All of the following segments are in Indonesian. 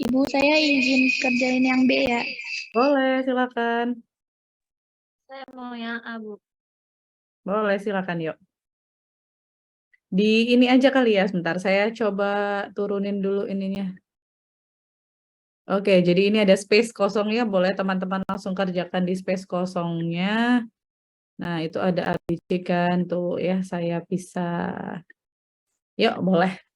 Ibu, saya izin kerjain yang B ya. Boleh, silakan. Saya mau yang A, Bu. Boleh, silakan yuk. Di ini aja kali ya, sebentar. Saya coba turunin dulu ininya. Oke, jadi ini ada space kosongnya. Boleh teman-teman langsung kerjakan di space kosongnya. Nah, itu ada ABC kan tuh ya, saya pisah. Yuk, boleh.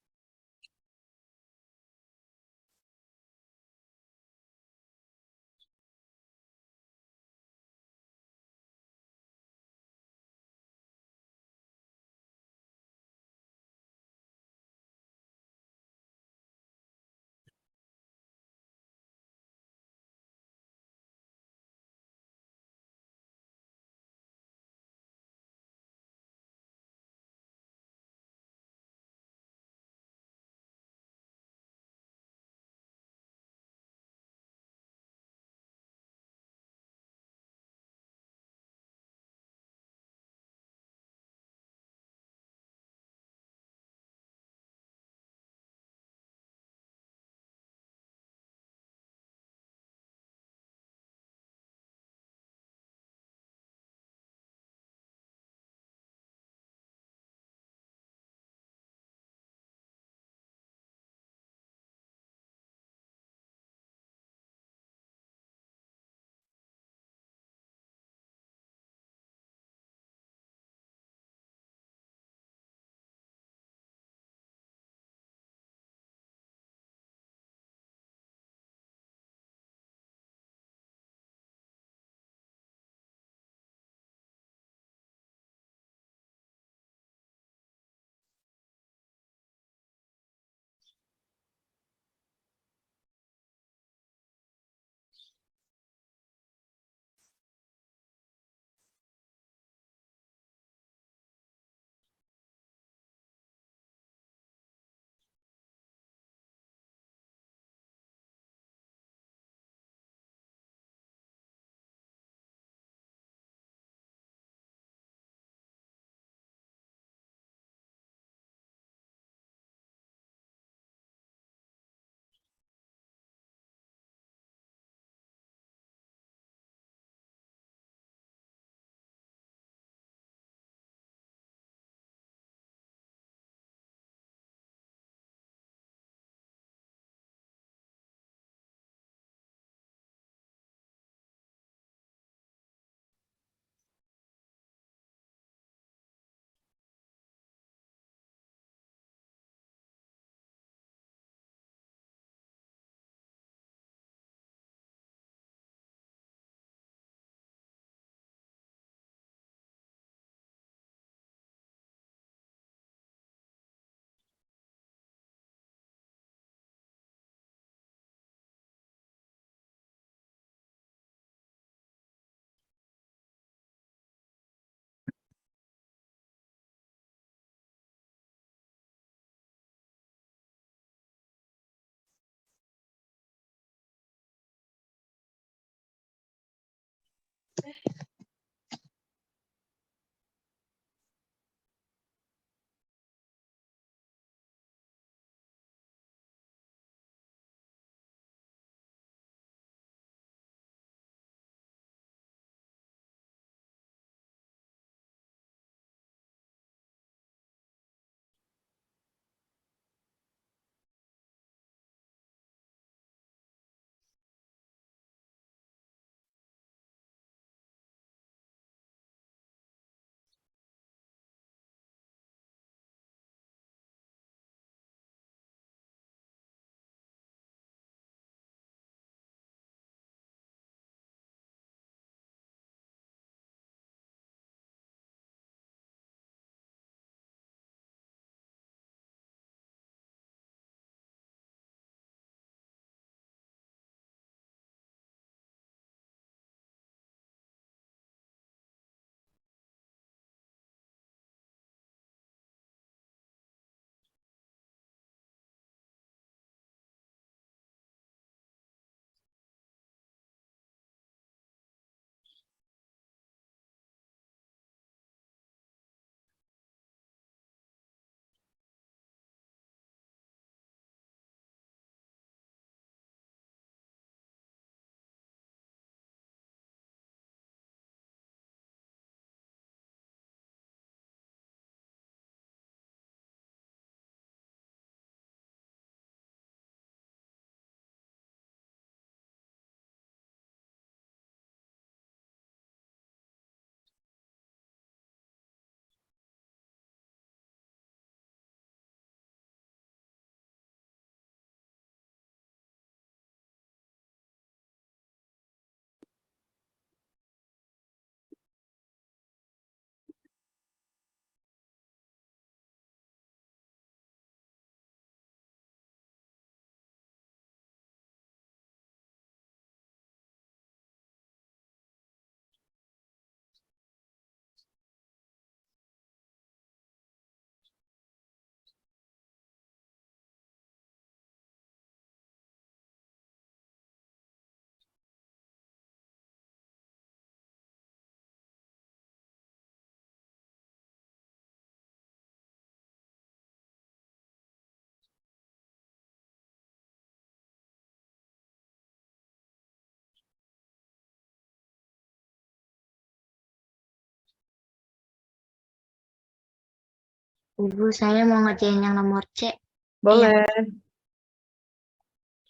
Ibu, saya mau ngerjain yang nomor C. Boleh.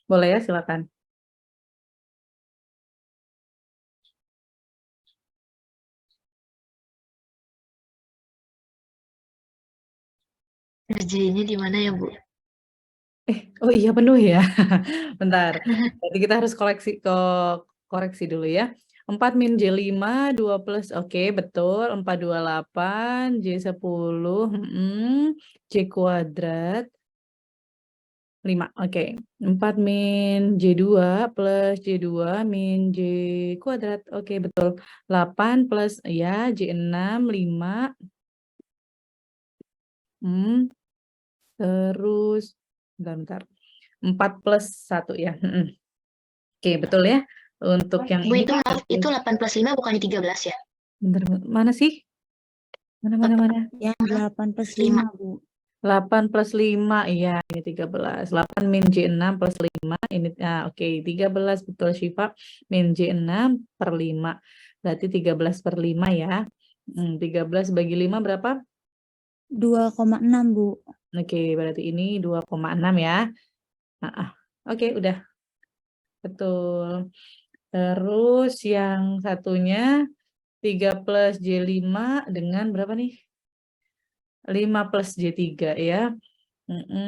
Boleh ya, silakan. Ngerjainnya di mana ya, Bu? Oh iya penuh ya. Bentar. Berarti kita harus koreksi dulu ya. 4 min J5, 2 plus, oke betul. 428, J10, J kuadrat, 5, oke. 4 min J2 plus J2 min J kuadrat, oke betul. 8 plus, ya, J6, 5. Terus, bentar. 4 plus 1 ya. Oke, betul ya. Untuk yang Bu, ini, itu maaf, itu 8 plus 5 bukannya 13 ya? bentar, mana sih? Mana? Yang 8 plus 5, Bu. 8 plus 5, iya, ini 13. 8 min J6 plus 5, ini, oke, 13, betul Syifa. Min J6 per 5. Berarti 13 per 5 ya. 13 bagi 5 berapa? 2,6, Bu. Oke, berarti ini 2,6 ya. Oke, udah. Betul. Terus yang satunya 3 plus J5 dengan berapa nih? 5 plus J3 ya. 3,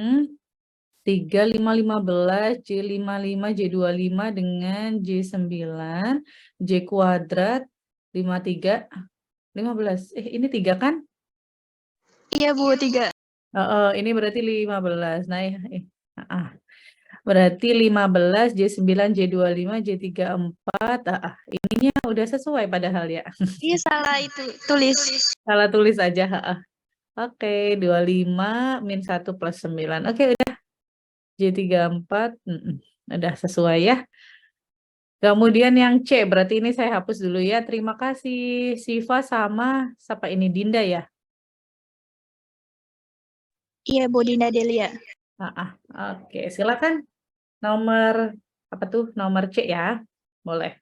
5, 15, J55, J25 dengan J9, J kuadrat, 53, 15. Ini 3 kan? Iya Bu, 3. Ini berarti 15. Nah, berarti 15, J9, J25, J34. Ininya udah sesuai padahal ya. Iya salah itu, tulis. Salah tulis aja. Oke, 25 min 1 plus 9. Oke, udah. J34, udah sesuai ya. Kemudian yang C, berarti ini saya hapus dulu ya. Terima kasih Siva sama siapa ini Dinda ya. Iya Bu, Dinda Delia. Oke, silakan. Nomor apa tuh? Nomor C ya. Boleh.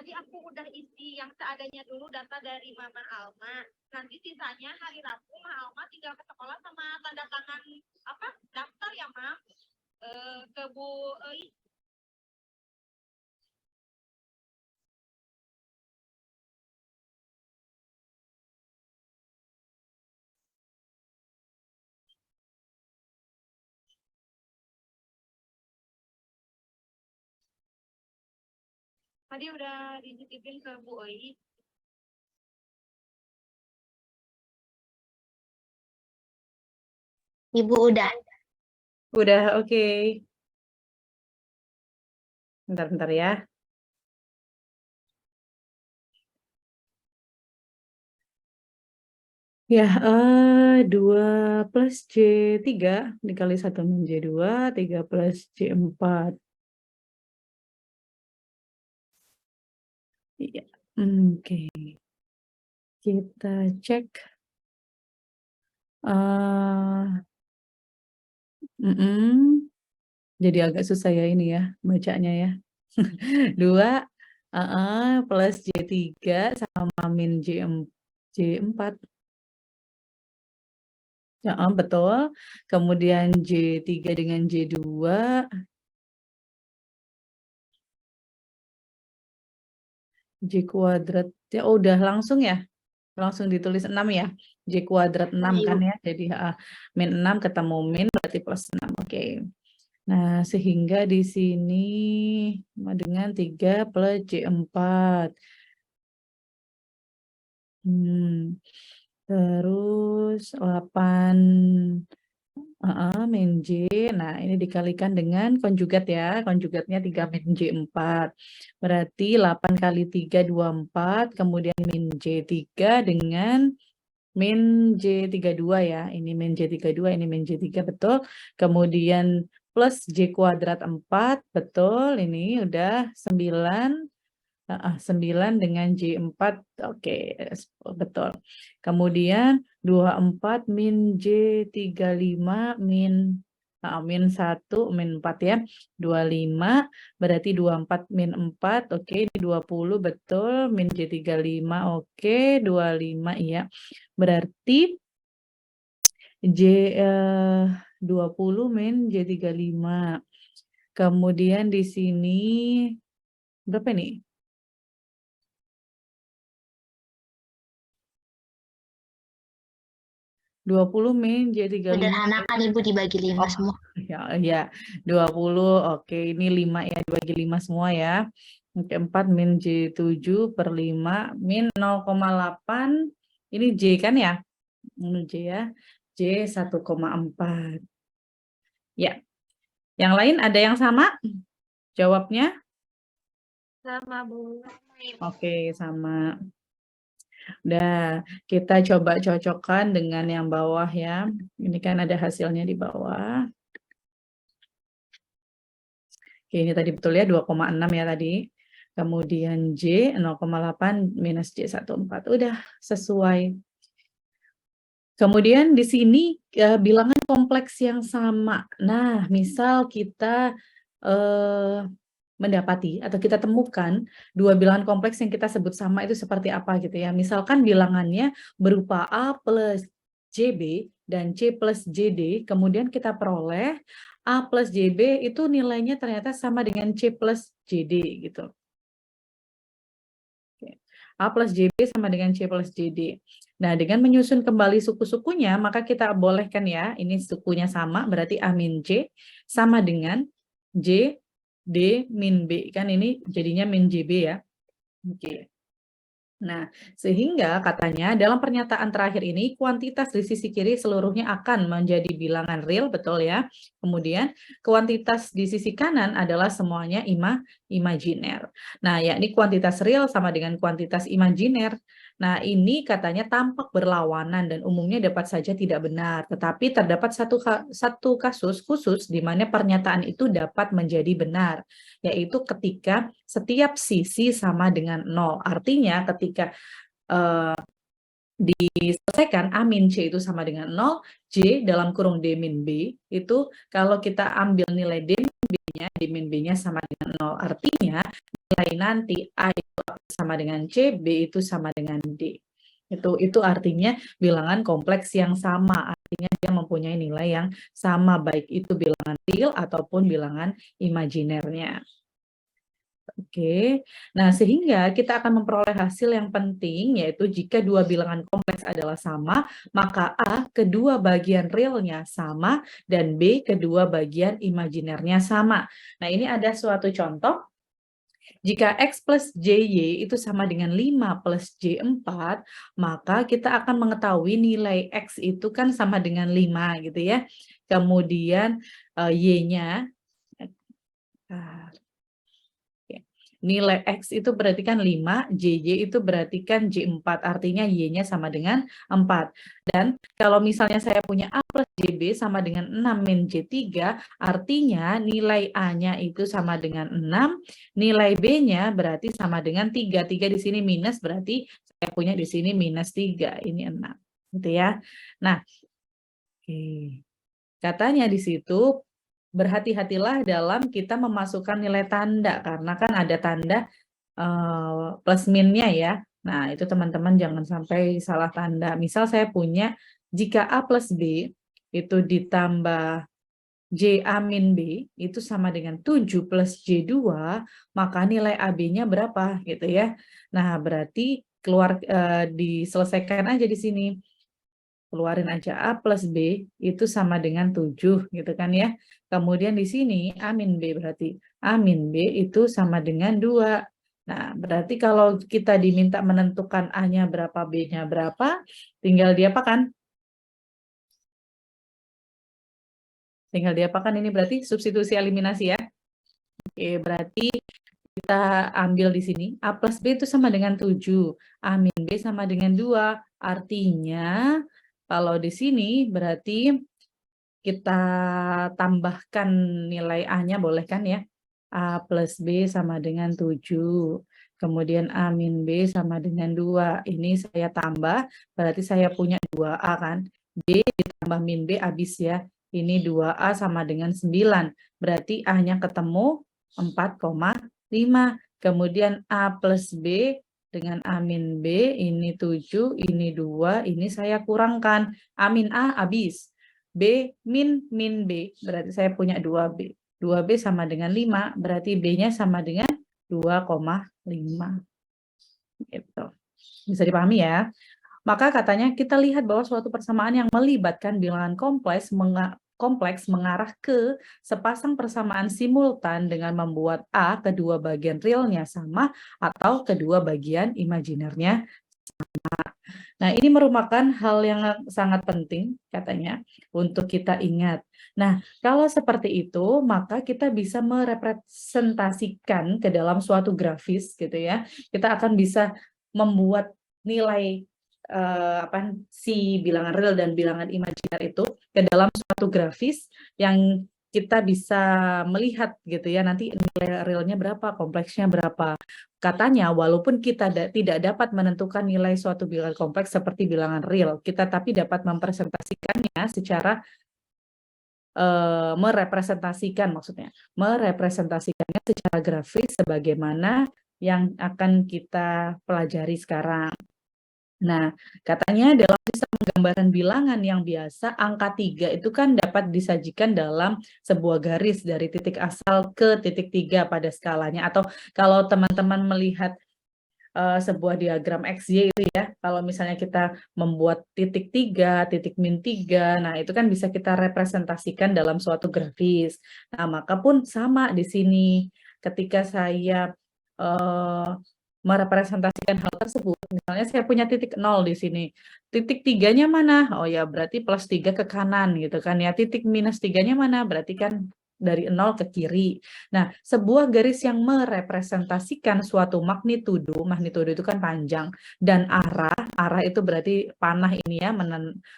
tadi aku udah isi yang seadanya dulu data dari Mama Alma. Nanti sisanya hari Rabu Mama Alma tinggal ke sekolah sama tanda tangan apa daftar ya, Mam. Ke Bu tadi udah dititipin ke Bu Oi. Ibu udah. Udah, oke. Bentar-bentar ya. Ya, 2 plus J3 dikali 1 min J2, 3 plus J4. Iya, oke. Kita cek. Jadi agak susah ya ini ya, bacanya ya. 2 plus J3 sama min J4. Ya, betul. Kemudian J3 dengan J2. J kuadrat. Ya udah langsung ya. Langsung ditulis 6 ya. J kuadrat 6 kan ya. Jadi min 6 ketemu min berarti plus 6. Oke. Nah, sehingga di sini dengan 3 plus J4. Terus 8 min J. Nah, ini dikalikan dengan konjugat ya. Konjugatnya 3 min J4. Berarti 8 kali 3, 24. Kemudian min J3 dengan min J32 ya. Ini min J32, ini min J3, betul. Kemudian plus J kuadrat 4, betul. Ini udah 9. 9 dengan J4, oke, betul. Kemudian 24 min J35 min 1 min 4 ya. 25 berarti 24 min 4, oke, ini 20 betul, min J35, oke, 25 iya. Berarti J20 min J35. Kemudian di sini berapa nih? 20 min J35. Sederhanakan Ibu dibagi 5 semua. Ya, 20, oke, ini 5 ya, dibagi 5 semua ya. Oke, 4 min J7 per 5 min 0,8. Ini J kan ya? Ini J ya. J 1,4. Ya. Yang lain ada yang sama? Jawabnya? Sama, Bu. Oke, sama. Udah, kita coba cocokkan dengan yang bawah ya. Ini kan ada hasilnya di bawah. Oke, ini tadi betul ya, 2,6 ya tadi. Kemudian J 0,8 minus J14. Udah sesuai. Kemudian di sini bilangan kompleks yang sama. Nah, misal kita mendapati atau kita temukan dua bilangan kompleks yang kita sebut sama itu seperti apa gitu ya. Misalkan bilangannya berupa A plus JB dan C plus JD, kemudian kita peroleh A plus JB itu nilainya ternyata sama dengan C plus JD gitu. A plus JB sama dengan C plus JD. Nah, dengan menyusun kembali suku-sukunya, maka kita bolehkan ya, ini sukunya sama, berarti A min C sama dengan J D min B, kan ini jadinya min JB ya. Oke. Nah, sehingga katanya dalam pernyataan terakhir ini kuantitas di sisi kiri seluruhnya akan menjadi bilangan real, betul ya. Kemudian kuantitas di sisi kanan adalah semuanya imajiner. Nah, yakni kuantitas real sama dengan kuantitas imajiner. Nah, ini katanya tampak berlawanan dan umumnya dapat saja tidak benar. Tetapi terdapat satu kasus khusus di mana pernyataan itu dapat menjadi benar, yaitu ketika setiap sisi sama dengan 0. Artinya ketika diselesaikan A min C itu sama dengan 0, J dalam kurung D min B itu kalau kita ambil nilai D min B B-nya, D min B-nya sama dengan 0. Artinya nilai nanti A itu sama dengan C, B itu sama dengan D. Itu artinya bilangan kompleks yang sama, artinya dia mempunyai nilai yang sama, baik itu bilangan real ataupun bilangan imajinernya. Oke, nah sehingga kita akan memperoleh hasil yang penting, yaitu jika dua bilangan kompleks adalah sama, maka A kedua bagian realnya sama, dan B kedua bagian imajinernya sama. Nah ini ada suatu contoh. Jika X plus JY itu sama dengan 5 plus J4, maka kita akan mengetahui nilai X itu kan sama dengan 5 gitu ya. Kemudian Y-nya, nilai X itu berarti kan 5, JY itu berarti kan J4, artinya Y-nya sama dengan 4. Dan kalau misalnya saya punya A plus JB sama dengan 6 min J3, artinya nilai A-nya itu sama dengan 6, nilai B-nya berarti sama dengan 3. 3 di sini minus, berarti saya punya di sini minus 3, ini 6. Gitu ya. Nah, katanya di situ, berhati-hatilah dalam kita memasukkan nilai tanda, karena kan ada tanda plus minnya ya. Nah, itu teman-teman jangan sampai salah tanda. Misal saya punya, jika A plus B itu ditambah JA min B itu sama dengan 7 plus J2, maka nilai AB-nya berapa gitu ya. Nah, berarti keluar diselesaikan aja di sini. Keluarin aja A plus B itu sama dengan 7 gitu kan ya. Kemudian di sini A min B, berarti A min B itu sama dengan 2. Nah, berarti kalau kita diminta menentukan A-nya berapa, B-nya berapa, tinggal diapakan? Tinggal diapakan, ini berarti substitusi eliminasi ya. Oke, berarti kita ambil di sini A plus B itu sama dengan 7, A min B sama dengan 2. Artinya kalau di sini berarti kita tambahkan nilai A-nya, boleh kan ya? A plus B sama dengan 7. Kemudian A min B sama dengan 2. Ini saya tambah, berarti saya punya 2A kan? B ditambah min B habis ya. Ini 2A sama dengan 9. Berarti A-nya ketemu 4,5. Kemudian A plus B dengan A min B, ini 7, ini 2, ini saya kurangkan. A min A habis. B min B, berarti saya punya 2B. 2B sama dengan 5, berarti B-nya sama dengan 2,5. Gitu. Bisa dipahami ya? Maka katanya kita lihat bahwa suatu persamaan yang melibatkan bilangan kompleks mengarah ke sepasang persamaan simultan dengan membuat A kedua bagian realnya sama atau kedua bagian imajinernya sama. Nah, ini merupakan hal yang sangat penting katanya untuk kita ingat. Nah, kalau seperti itu, maka kita bisa merepresentasikan ke dalam suatu grafis gitu ya. Kita akan bisa membuat nilai si bilangan real dan bilangan imajiner itu ke dalam suatu grafis yang kita bisa melihat gitu ya, nanti nilai realnya berapa, kompleksnya berapa. Katanya walaupun kita tidak dapat menentukan nilai suatu bilangan kompleks seperti bilangan real, kita tapi dapat merepresentasikannya secara merepresentasikannya secara grafis sebagaimana yang akan kita pelajari sekarang. Nah, katanya dalam sistem penggambaran bilangan yang biasa, angka 3 itu kan dapat disajikan dalam sebuah garis dari titik asal ke titik 3 pada skalanya. Atau kalau teman-teman melihat sebuah diagram XY itu ya, kalau misalnya kita membuat titik 3, titik min 3, nah itu kan bisa kita representasikan dalam suatu grafis. Nah, maka pun sama di sini. Ketika saya merepresentasikan hal tersebut, misalnya saya punya titik 0 di sini, titik 3-nya mana? Oh ya, berarti plus 3 ke kanan gitu kan ya, titik minus 3-nya mana? Berarti kan dari 0 ke kiri. Nah, sebuah garis yang merepresentasikan suatu magnitudo itu kan panjang, dan arah itu berarti panah ini ya,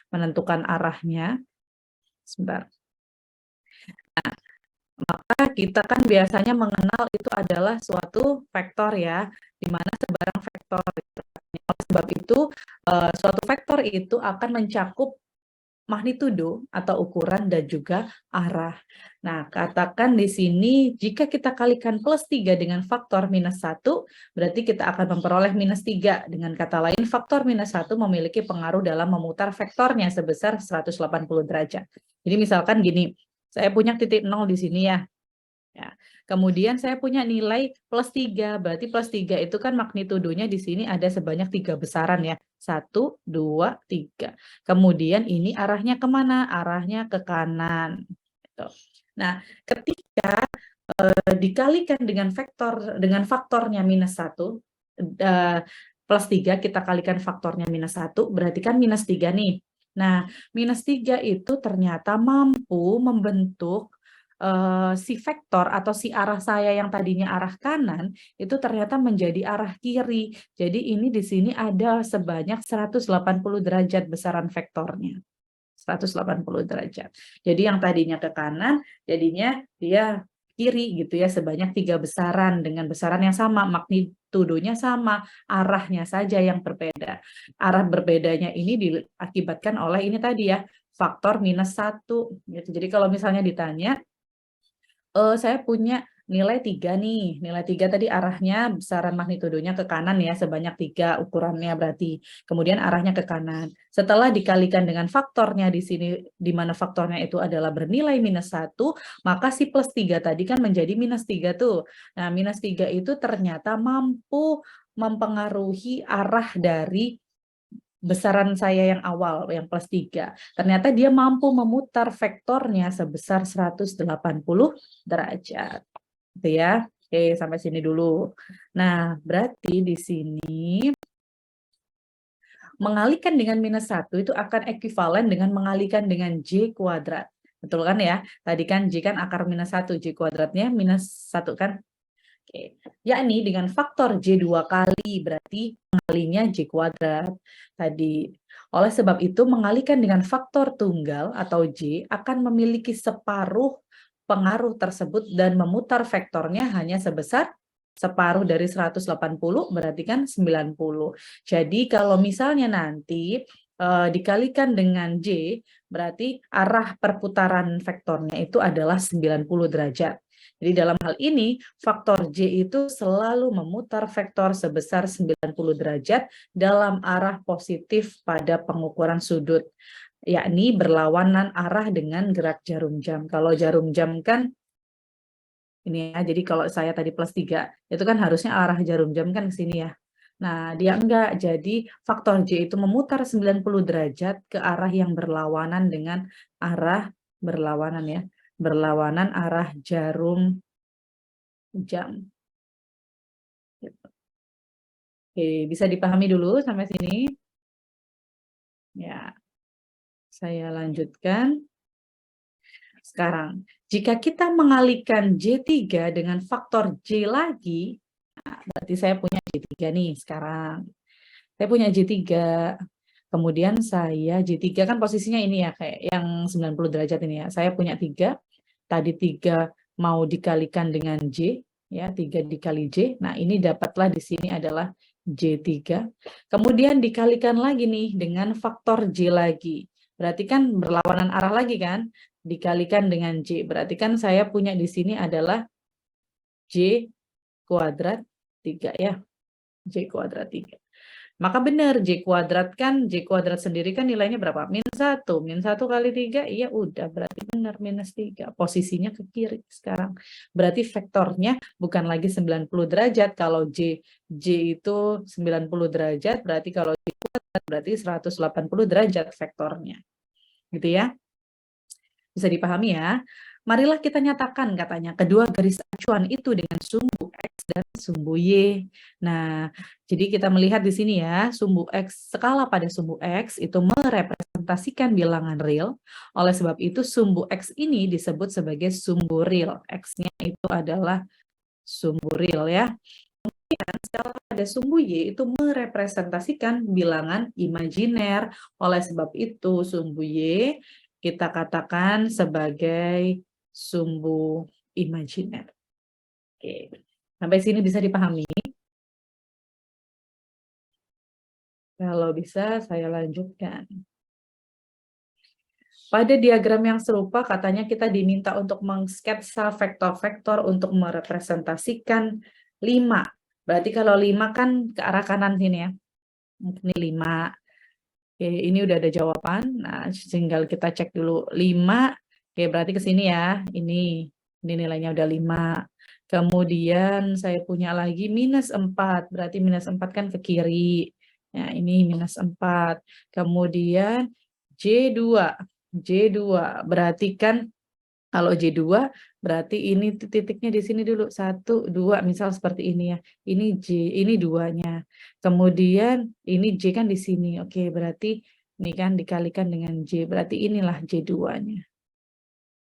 menentukan arahnya. Sebentar. Nah, maka kita kan biasanya mengenal itu adalah suatu vektor ya, di mana sebarang vektor. Oleh sebab itu, suatu vektor itu akan mencakup magnitudo atau ukuran dan juga arah. Nah, katakan di sini jika kita kalikan +3 dengan faktor -1, berarti kita akan memperoleh -3. Dengan kata lain, faktor -1 memiliki pengaruh dalam memutar vektornya sebesar 180 derajat. Jadi misalkan gini, saya punya titik 0 di sini ya. Ya. Kemudian saya punya nilai +3, berarti +3 itu kan magnitudonya di sini ada sebanyak 3 besaran ya. 1, 2, 3. Kemudian ini arahnya kemana? Arahnya ke kanan. Gitu. Nah, ketika dikalikan dengan faktornya -1, +3 kita kalikan faktornya -1, berarti kan -3 nih. Nah, -3 itu ternyata mampu membentuk si vektor atau si arah saya yang tadinya arah kanan itu ternyata menjadi arah kiri. Jadi ini di sini ada sebanyak 180 derajat besaran vektornya. 180 derajat. Jadi yang tadinya ke kanan, jadinya dia kiri gitu ya, sebanyak 3 besaran dengan besaran yang sama, magnitudonya sama, arahnya saja yang berbeda. Arah berbedanya ini diakibatkan oleh ini tadi ya, faktor -1 gitu. Jadi kalau misalnya ditanya, saya punya nilai 3 nih, nilai 3 tadi arahnya besaran magnitudonya ke kanan ya, sebanyak 3 ukurannya berarti. Kemudian arahnya ke kanan. Setelah dikalikan dengan faktornya di sini, di mana faktornya itu adalah bernilai -1, maka si +3 tadi kan menjadi -3 tuh. Nah, -3 itu ternyata mampu mempengaruhi arah dari besaran saya yang awal, yang +3. Ternyata dia mampu memutar vektornya sebesar 180 derajat. Gitu ya. Oke, sampai sini dulu. Nah, berarti di sini mengalihkan dengan -1 itu akan ekuivalen dengan mengalihkan dengan J kuadrat. Betul kan ya? Tadi kan J kan akar -1, J kuadratnya -1 kan? Oke. Yakni dengan faktor J 2 kali, berarti mengalinya J kuadrat tadi. Oleh sebab itu, mengalihkan dengan faktor tunggal atau J akan memiliki separuh pengaruh tersebut dan memutar vektornya hanya sebesar separuh dari 180, berarti kan 90. Jadi kalau misalnya nanti dikalikan dengan J, berarti arah perputaran vektornya itu adalah 90 derajat. Jadi dalam hal ini, faktor J itu selalu memutar vektor sebesar 90 derajat dalam arah positif pada pengukuran sudut, yakni berlawanan arah dengan gerak jarum jam. Kalau jarum jam kan, ini ya, jadi kalau saya tadi +3, itu kan harusnya arah jarum jam kan ke sini ya. Nah, dia enggak, jadi faktor J itu memutar 90 derajat ke arah yang berlawanan dengan arah berlawanan ya, berlawanan arah jarum jam. Gitu. Oke, bisa dipahami dulu sampai sini? Ya, saya lanjutkan. Sekarang, jika kita mengalihkan J3 dengan faktor J lagi, nah, berarti saya punya J3 nih sekarang. Saya punya J3, kemudian saya J3 kan posisinya ini ya, kayak yang 90 derajat ini ya. Saya punya 3, tadi 3 mau dikalikan dengan J, ya 3 dikali J. Nah, ini dapatlah di sini adalah J3. Kemudian dikalikan lagi nih dengan faktor J lagi. Berarti kan berlawanan arah lagi kan? Dikalikan dengan J. Berarti kan saya punya di sini adalah J kuadrat 3 ya. J kuadrat 3. Maka benar, J kuadrat kan, J kuadrat sendiri kan nilainya berapa? -1. -1 kali 3, iya udah, berarti benar -3. Posisinya ke kiri sekarang. Berarti vektornya bukan lagi 90 derajat. Kalau J itu 90 derajat, berarti kalau J kuadrat berarti 180 derajat vektornya. Gitu ya. Bisa dipahami ya. Marilah kita nyatakan katanya kedua garis acuan itu dengan sumbu X dan sumbu Y. Nah, jadi kita melihat di sini ya, sumbu X, skala pada sumbu X itu merepresentasikan bilangan real. Oleh sebab itu sumbu X ini disebut sebagai sumbu real. X-nya itu adalah sumbu real ya. Kemudian skala pada sumbu Y itu merepresentasikan bilangan imajiner. Oleh sebab itu sumbu Y kita katakan sebagai sumbu imajiner. Oke, sampai sini bisa dipahami? Kalau bisa saya lanjutkan. pada diagram yang serupa katanya kita diminta untuk mengsketsa vektor-vektor untuk merepresentasikan 5. Berarti kalau 5 kan ke arah kanan sini ya. Ini 5. Oke, ini udah ada jawaban. Nah, tinggal kita cek dulu 5. Oke, berarti ke sini ya. Ini nilainya udah 5. Kemudian saya punya lagi minus 4. Berarti minus 4 kan ke kiri. Nah, ini minus 4. Kemudian J2. J2 berarti kan kalau J2 berarti ini titiknya di sini dulu 1, 2 misal seperti ini ya. Ini J, ini 2-nya. Kemudian ini J kan di sini. Oke, berarti ini kan dikalikan dengan J. Berarti inilah J2-nya.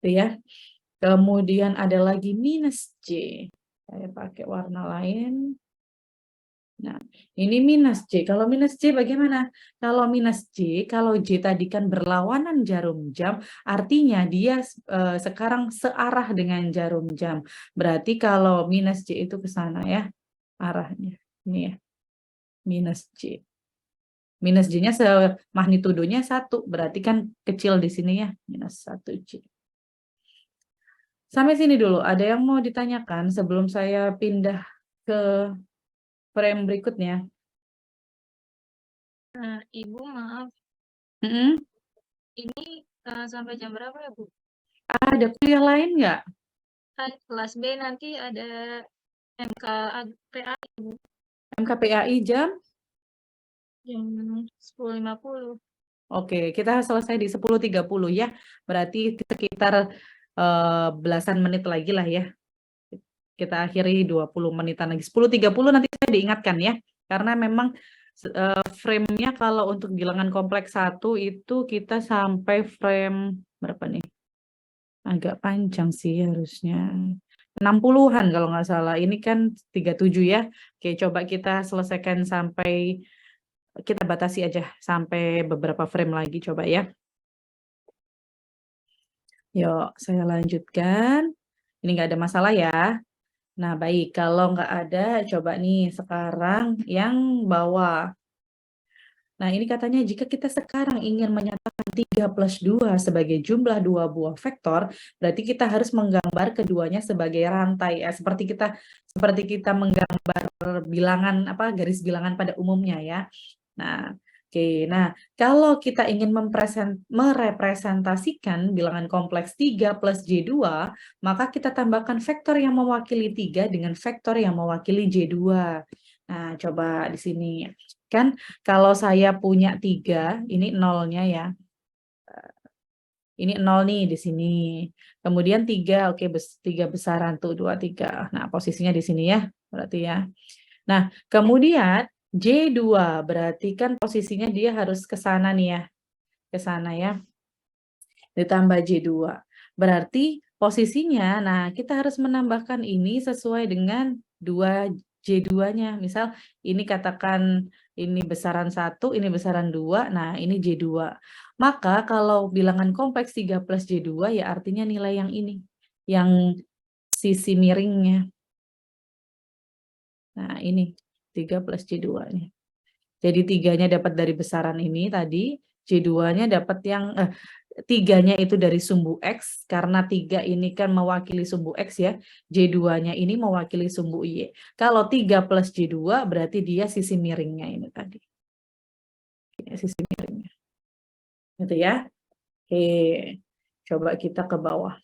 Itu ya. Kemudian ada lagi minus J. Saya pakai warna lain. Nah, ini minus J. Kalau minus J bagaimana? Kalau minus J, kalau J tadi kan berlawanan jarum jam, artinya dia sekarang searah dengan jarum jam. Berarti kalau minus J itu ke sana ya, arahnya. Ini ya, minus J. Minus J-nya magnitudonya 1, berarti kan kecil di sini ya, minus 1 J. Sampai sini dulu, ada yang mau ditanyakan sebelum saya pindah ke frame berikutnya? Ibu maaf, Mm-mm. ini sampai jam berapa ya Bu? Ada kuliah lain nggak? Kan kelas B nanti ada MKPA Ibu MKPAI jam? jam 10.50. Oke, kita selesai di 10.30 ya. Berarti sekitar belasan menit lagi lah ya. Kita akhiri 20 menitan lagi. 10.30 nanti saya diingatkan ya. Karena memang frame-nya kalau untuk bilangan kompleks 1 itu kita sampai frame berapa nih? Agak panjang sih harusnya. 60-an kalau nggak salah. Ini kan 37 ya. Oke, coba kita selesaikan sampai, kita batasi aja sampai beberapa frame lagi coba ya. Yuk, saya lanjutkan. Ini nggak ada masalah ya. Nah, baik. Kalau nggak ada, coba nih sekarang yang bawah. Nah, ini katanya jika kita sekarang ingin menyatakan 3 plus 2 sebagai jumlah 2 buah vektor, berarti kita harus menggambar keduanya sebagai rantai. Ya, seperti kita menggambar bilangan garis bilangan pada umumnya ya. Nah, oke. Nah, kalau kita ingin merepresentasikan bilangan kompleks 3 plus J2, maka kita tambahkan vektor yang mewakili 3 dengan vektor yang mewakili J2. Nah, coba di sini. Kan kalau saya punya 3, ini nolnya ya. Ini 0 nih di sini. Kemudian 3, oke, 3 besaran tuh, 2, 3. Nah, posisinya di sini ya, berarti ya. Nah, kemudian J2, berarti kan posisinya dia harus ke sana nih ya. Ke sana ya. Ditambah J2. Berarti posisinya, nah kita harus menambahkan ini sesuai dengan 2 J2-nya. Misal ini katakan ini besaran 1, ini besaran 2, nah ini J2. Maka kalau bilangan kompleks 3 plus J2 ya artinya nilai yang ini. Yang sisi miringnya. Nah ini 3 plus J2-nya. Jadi 3-nya dapat dari besaran ini tadi, J2-nya dapat yang 3-nya itu dari sumbu X, karena 3 ini kan mewakili sumbu X ya, J2-nya ini mewakili sumbu Y. Kalau 3 plus J2 berarti dia sisi miringnya ini tadi. Ini sisi miringnya. Gitu ya. Oke, coba kita ke bawah.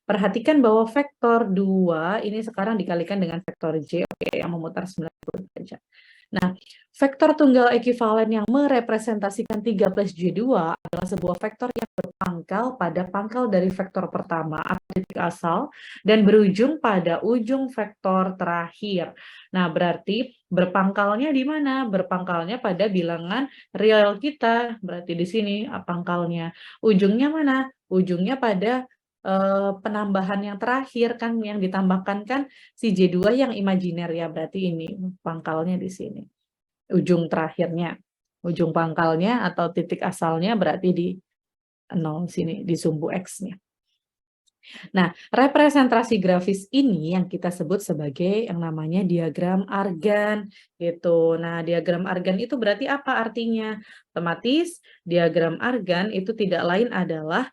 Perhatikan bahwa vektor 2 ini sekarang dikalikan dengan vektor J, oke, yang memutar 90 derajat. Nah, vektor tunggal ekivalen yang merepresentasikan 3 plus J2 adalah sebuah vektor yang berpangkal pada pangkal dari vektor pertama atau titik asal dan berujung pada ujung vektor terakhir. Nah, berarti berpangkalnya di mana? Berpangkalnya pada bilangan real kita. Berarti di sini pangkalnya. Ujungnya mana? Ujungnya pada penambahan yang terakhir kan, yang ditambahkan kan si J2 yang imajiner ya, berarti ini pangkalnya di sini. Ujung terakhirnya, ujung pangkalnya atau titik asalnya berarti di 0 sini, di sumbu X-nya. Nah, representasi grafis ini yang kita sebut sebagai yang namanya diagram argan gitu. Nah, diagram argan itu berarti apa artinya? Otomatis diagram argan itu tidak lain adalah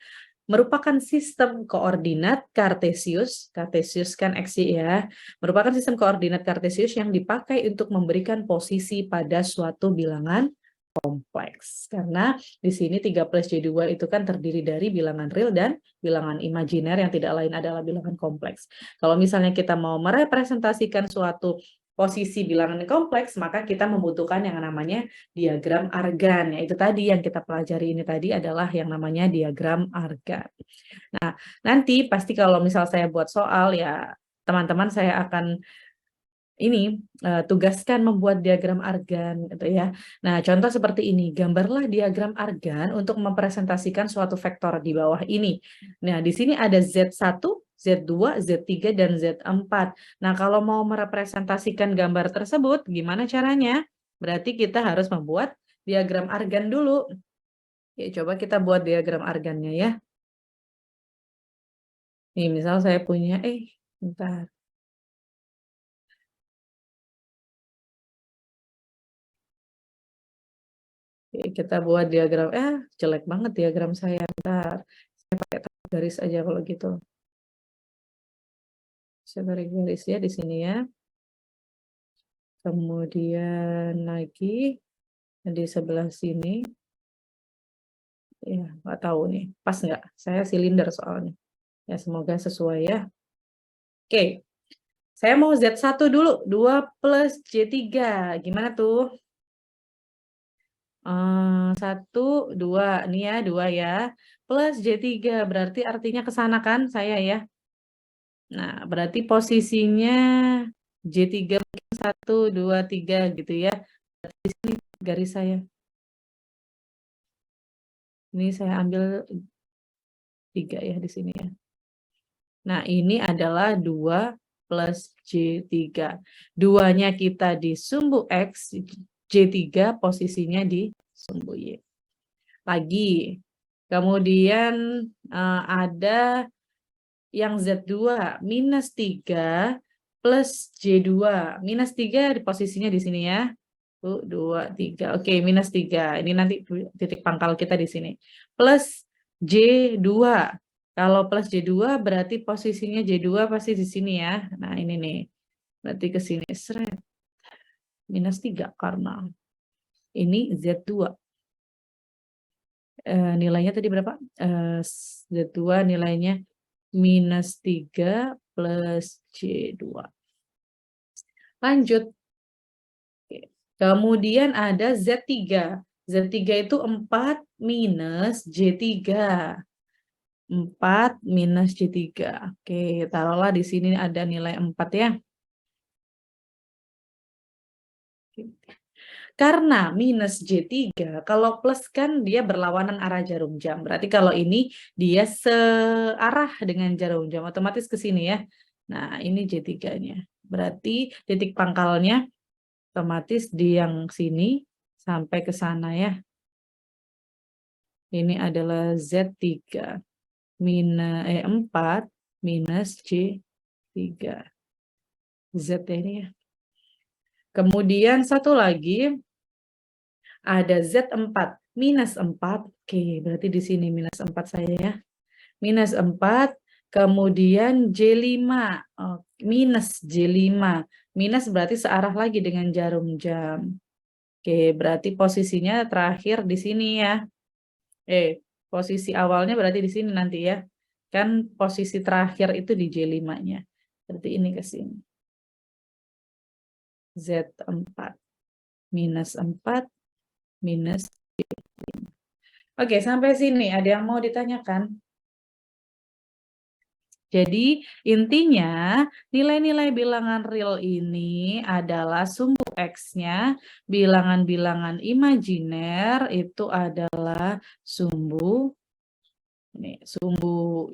merupakan sistem koordinat Kartesius, Kartesius kan X-Y ya, merupakan sistem koordinat Kartesius yang dipakai untuk memberikan posisi pada suatu bilangan kompleks. Karena di sini 3 plus J2 itu kan terdiri dari bilangan real dan bilangan imajiner yang tidak lain adalah bilangan kompleks. Kalau misalnya kita mau merepresentasikan suatu posisi bilangan kompleks, maka kita membutuhkan yang namanya diagram argan. Yaitu tadi yang kita pelajari ini tadi adalah yang namanya diagram argan. Nah, nanti pasti kalau misal saya buat soal ya teman-teman saya akan tugaskan membuat diagram argan gitu ya. Nah, contoh seperti ini, gambarlah diagram argan untuk mempresentasikan suatu vektor di bawah ini. Nah, di sini ada Z1, Z2, Z3, dan Z4. Nah, kalau mau merepresentasikan gambar tersebut, gimana caranya? Berarti kita harus membuat diagram argan dulu. Ya, coba kita buat diagram argannya ya. Nih, misal saya punya, bentar. Oke, kita buat diagram, jelek banget diagram saya, bentar. Saya pakai garis aja kalau gitu. Saya tarik garis ya di sini ya. Kemudian lagi di sebelah sini. Ya, nggak tahu nih, pas nggak? Saya silinder soalnya. Ya, semoga sesuai ya. Oke, saya mau Z1 dulu, 2 plus J3. Gimana tuh? 1, 2, ini ya 2 ya, plus J3, berarti artinya ke sana kan saya ya. Nah, berarti posisinya J3 mungkin 1, 2, 3 gitu ya. Berarti di sini garis saya. Ini saya ambil 3 ya di sini ya. Nah, ini adalah 2 plus J3. 2-nya kita di sumbu X, J3 posisinya di sumbu Y. Lagi, kemudian ada yang Z2 minus 3 plus J2. Minus 3 di posisinya di sini ya. 1, 2, 3. Oke, minus 3. Ini nanti titik pangkal kita di sini. Plus J2. Kalau plus J2 berarti posisinya J2 pasti di sini ya. Nah, ini nih. Berarti ke sini. Seret. Minus 3 karena ini Z2. Nilainya tadi berapa? Z2 nilainya minus 3 plus J2. Lanjut. Kemudian ada Z3. Z3 itu 4 minus J3. 4 minus J3. Oke, taruhlah di sini ada nilai 4 ya. Karena minus J3, kalau plus kan dia berlawanan arah jarum jam. Berarti kalau ini dia searah dengan jarum jam, otomatis ke sini ya. Nah, ini J3-nya. Berarti titik pangkalnya otomatis di yang sini sampai ke sana ya. Ini adalah Z3 4 minus J3. Z ini ya. Kemudian satu lagi ada Z4 minus 4. Oke, berarti di sini minus 4 saya ya. Minus 4, kemudian J5. Minus J5. Minus berarti searah lagi dengan jarum jam. Oke, berarti posisinya terakhir di sini ya. Posisi awalnya berarti di sini nanti ya. Kan posisi terakhir itu di J5-nya. Berarti ini ke sini. Z4. Minus 4. Minus J5. Oke, sampai sini. Ada yang mau ditanyakan? Jadi, intinya nilai-nilai bilangan real ini adalah sumbu X-nya, bilangan-bilangan imajiner itu adalah sumbu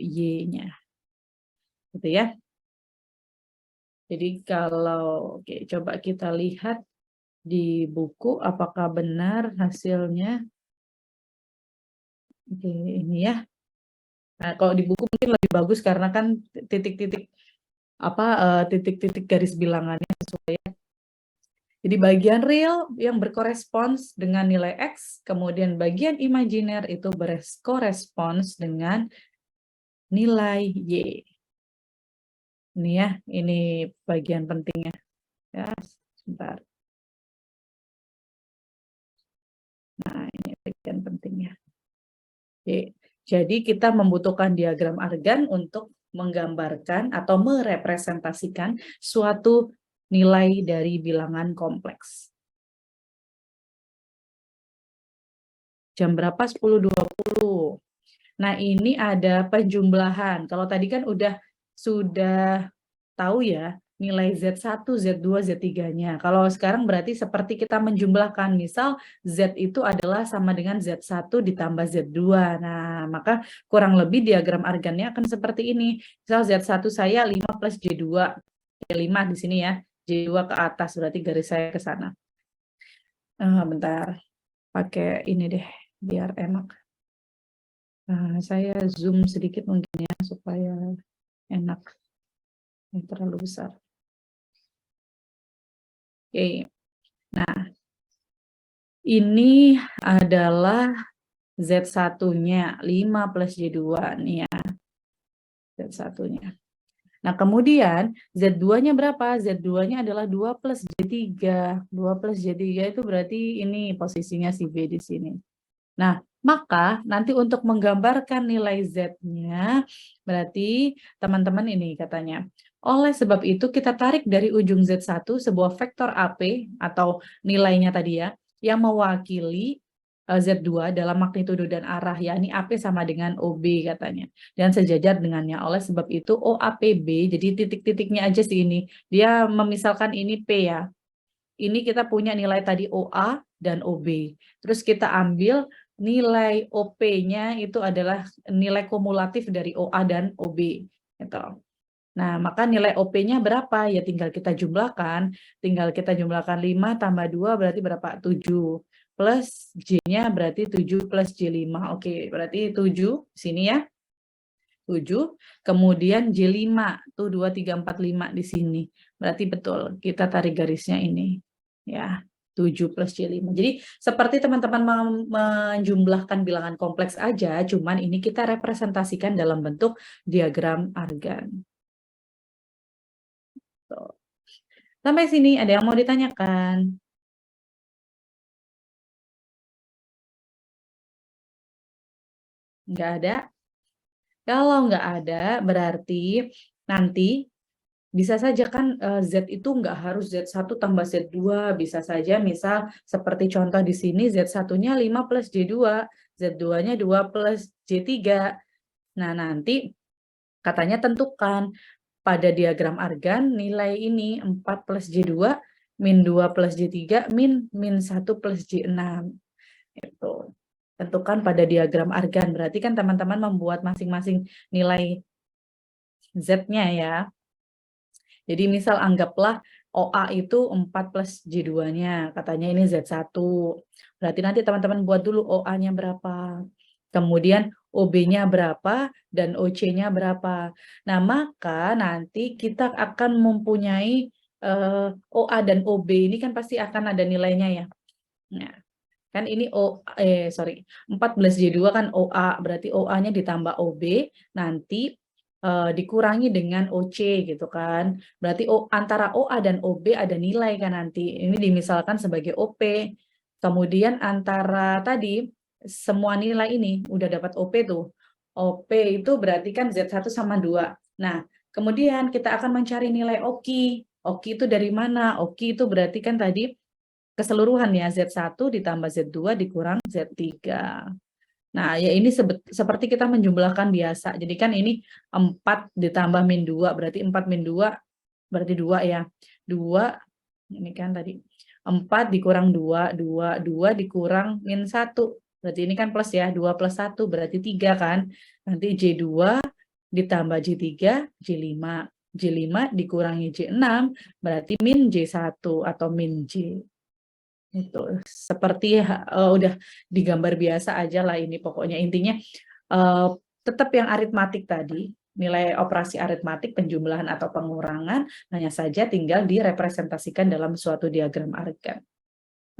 Y-nya. Gitu ya. Jadi kalau coba kita lihat di buku apakah benar hasilnya. Oke, ini ya. Nah, kalau di buku mungkin lebih bagus karena kan titik-titik titik-titik garis bilangannya sesuai. Jadi bagian real yang berkorespons dengan nilai X, kemudian bagian imajiner itu berkorespons dengan nilai Y. Ini ya, ini bagian pentingnya. Ya, sebentar. Nah, ini bagian pentingnya. Oke. Jadi kita membutuhkan diagram Argan untuk menggambarkan atau merepresentasikan suatu nilai dari bilangan kompleks. Jam berapa? 10.20. Nah, ini ada penjumlahan. Kalau tadi kan sudah tahu ya nilai Z1, Z2, Z3-nya. Kalau sekarang berarti seperti kita menjumlahkan. Misal Z itu adalah sama dengan Z1 ditambah Z2. Nah, maka kurang lebih diagram Argannya akan seperti ini. Misal Z1 saya 5 plus J2. J5 di sini ya. J2 ke atas, berarti garis saya ke sana. Bentar. Pakai ini deh, biar enak. Nah, saya zoom sedikit mungkin ya, supaya enak. Ini terlalu besar. Oke. Nah, ini adalah Z1-nya, 5 plus J2 nih ya. Z1-nya. Nah, kemudian Z2-nya berapa? Z2-nya adalah 2 plus J3. 2 plus J3 itu berarti ini posisinya si B di sini. Nah, maka nanti untuk menggambarkan nilai Z-nya, berarti teman-teman ini katanya. Oleh sebab itu kita tarik dari ujung Z1 sebuah vektor AP atau nilainya tadi ya, yang mewakili Z2 dalam magnitudo dan arah, yakni AP sama dengan OB katanya. Dan sejajar dengannya. Oleh sebab itu OAPB, jadi titik-titiknya aja sih ini. Dia memisalkan ini P ya. Ini kita punya nilai tadi OA dan OB. Terus kita ambil nilai OP-nya itu adalah nilai kumulatif dari OA dan OB. Gitu. Nah, maka nilai OP-nya berapa? Ya tinggal kita jumlahkan. Tinggal kita jumlahkan 5 tambah 2 berarti berapa? 7. Plus J-nya berarti 7 plus J5. Oke, berarti 7 sini ya. 7. Kemudian J5 tuh 2, 3, 4, 5 di sini. Berarti betul, kita tarik garisnya ini. Ya, 7 plus J5. Jadi seperti teman-teman menjumlahkan bilangan kompleks aja, cuman ini kita representasikan dalam bentuk diagram Argan. Tuh. Sampai sini ada yang mau ditanyakan? Nggak ada? Kalau nggak ada, berarti nanti bisa saja kan Z itu nggak harus Z1 tambah Z2, bisa saja misal seperti contoh di sini Z1-nya 5 plus J2, Z2-nya 2 plus J3. Nah, nanti katanya tentukan pada diagram Argan nilai ini 4 plus J2, min 2 plus J3, min 1 plus J6. Itu. Tentukan pada diagram Argan, berarti kan teman-teman membuat masing-masing nilai Z-nya ya. Jadi misal anggaplah OA itu 4 plus J2-nya, katanya ini Z1. Berarti nanti teman-teman buat dulu OA-nya berapa. Kemudian OB-nya berapa dan OC-nya berapa. Nah, maka nanti kita akan mempunyai OA dan OB ini kan pasti akan ada nilainya ya. Nah, kan ini 14 J2 kan OA, berarti OA-nya ditambah OB, nanti dikurangi dengan OC gitu kan. Berarti antara OA dan OB ada nilai kan nanti. Ini dimisalkan sebagai OP. Kemudian antara tadi semua nilai ini udah dapat OP tuh. OP itu berarti kan Z1 sama 2. Nah, kemudian kita akan mencari nilai OKI. OKI itu dari mana? OKI itu berarti kan tadi keseluruhan ya, Z1 ditambah Z2 dikurang Z3. Nah, ya ini seperti kita menjumlahkan biasa. Jadi kan ini 4 ditambah min 2, berarti 4 min 2, berarti 2 ya. 2, ini kan tadi. 4 dikurang 2, 2 dikurang min 1. Berarti ini kan plus ya, 2 plus 1, berarti 3 kan. Nanti J2 ditambah J3, J5. J5 dikurangi J6, berarti min J1 atau min J. Itu seperti udah digambar biasa aja lah ini pokoknya intinya tetap yang aritmatik tadi, nilai operasi aritmatik, penjumlahan atau pengurangan, hanya saja tinggal direpresentasikan dalam suatu diagram argan.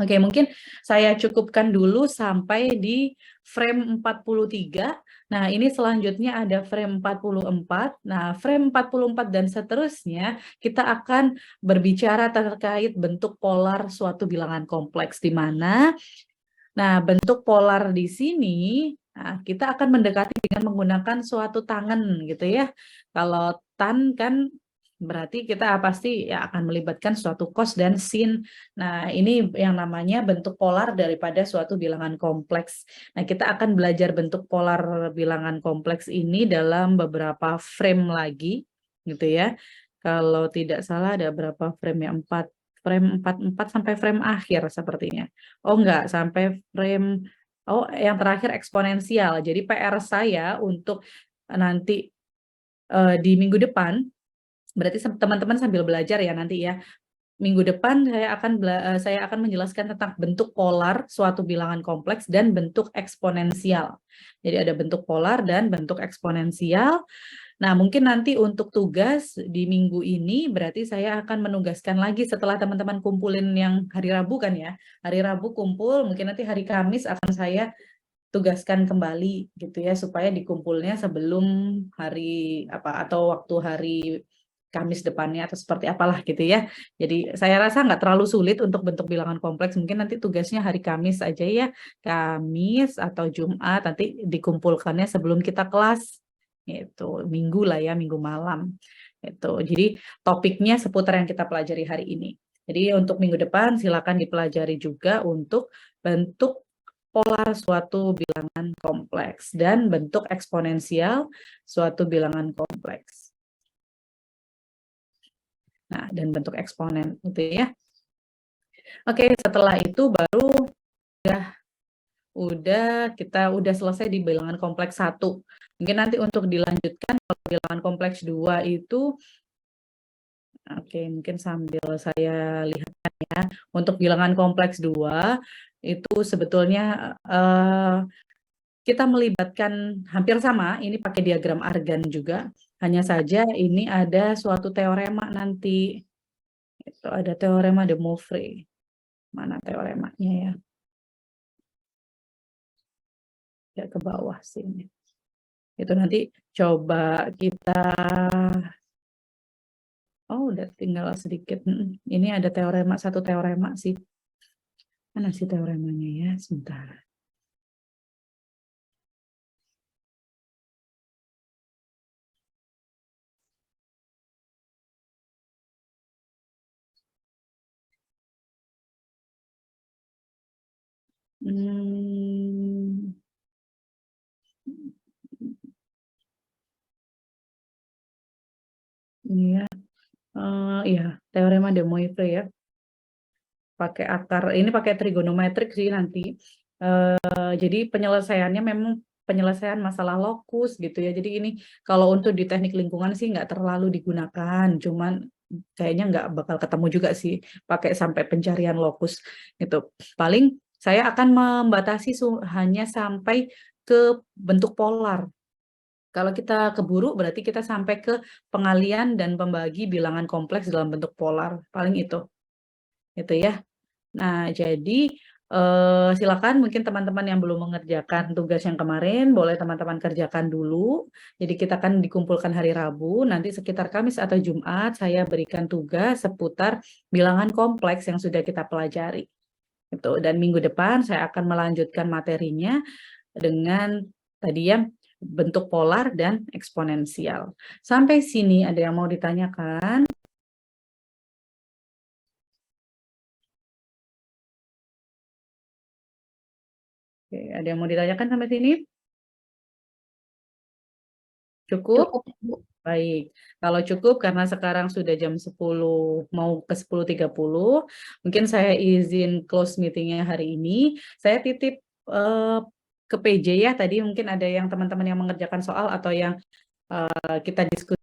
Oke, mungkin saya cukupkan dulu sampai di frame 43. Nah, ini selanjutnya ada frame 44. Nah, frame 44 dan seterusnya kita akan berbicara terkait bentuk polar suatu bilangan kompleks, di mana bentuk polar di sini kita akan mendekati dengan menggunakan suatu tangen gitu ya. Kalau tan kan berarti kita pasti ya akan melibatkan suatu cos dan sin. Nah, ini yang namanya bentuk polar daripada suatu bilangan kompleks. Nah, kita akan belajar bentuk polar bilangan kompleks ini dalam beberapa frame lagi gitu ya. Kalau tidak salah ada berapa frame ya? 4 frame 44 sampai frame akhir sepertinya. Oh enggak, sampai frame yang terakhir eksponensial. Jadi PR saya untuk nanti di minggu depan, berarti teman-teman sambil belajar ya nanti ya. Minggu depan saya akan menjelaskan tentang bentuk polar suatu bilangan kompleks dan bentuk eksponensial. Jadi ada bentuk polar dan bentuk eksponensial. Nah, mungkin nanti untuk tugas di minggu ini berarti saya akan menugaskan lagi setelah teman-teman kumpulin yang hari Rabu kan ya. Hari Rabu kumpul, mungkin nanti hari Kamis akan saya tugaskan kembali gitu ya, supaya dikumpulnya sebelum hari atau waktu hari Kamis depannya atau seperti apalah gitu ya. Jadi saya rasa nggak terlalu sulit untuk bentuk bilangan kompleks. Mungkin nanti tugasnya hari Kamis aja ya. Kamis atau Jumat nanti dikumpulkannya sebelum kita kelas. Itu Minggu lah ya, Minggu malam. Jadi topiknya seputar yang kita pelajari hari ini. Jadi untuk minggu depan silakan dipelajari juga untuk bentuk polar suatu bilangan kompleks dan bentuk eksponensial suatu bilangan kompleks. Nah, dan bentuk eksponen gitu ya. Oke, setelah itu baru kita udah selesai di bilangan kompleks 1. Mungkin nanti untuk dilanjutkan kalau bilangan kompleks 2 itu mungkin sambil saya lihat ya. Untuk bilangan kompleks 2 itu sebetulnya kita melibatkan hampir sama, ini pakai diagram argan juga. Hanya saja ini ada suatu teorema nanti. Itu ada teorema de Moivre. Mana teoremanya ya? Ya ke bawah sini. Itu nanti coba kita udah tinggal sedikit. Ini ada satu teorema sih. Mana sih teoremanya ya? Sebentar. Ini ya. Iya, teorema de Moivre ya. Pakai akar, ini pakai trigonometrik sih nanti. Jadi penyelesaiannya memang penyelesaian masalah lokus gitu ya. Jadi ini kalau untuk di teknik lingkungan sih nggak terlalu digunakan, cuman kayaknya nggak bakal ketemu juga sih pakai sampai pencarian lokus gitu. Paling saya akan membatasi hanya sampai ke bentuk polar. Kalau kita keburu berarti kita sampai ke pengalian dan pembagi bilangan kompleks dalam bentuk polar. Paling itu. Gitu ya. Nah, jadi silakan mungkin teman-teman yang belum mengerjakan tugas yang kemarin, boleh teman-teman kerjakan dulu. Jadi kita akan dikumpulkan hari Rabu, nanti sekitar Kamis atau Jumat saya berikan tugas seputar bilangan kompleks yang sudah kita pelajari. Gitu. Dan minggu depan saya akan melanjutkan materinya dengan tadi ya bentuk polar dan eksponensial. Sampai sini ada yang mau ditanyakan? Oke, ada yang mau ditanyakan sampai sini? Cukup? Baik, kalau cukup karena sekarang sudah jam 10, mau ke 10.30, mungkin saya izin close meetingnya hari ini. Saya titip ke PJ ya, tadi mungkin ada yang teman-teman yang mengerjakan soal atau yang kita diskusi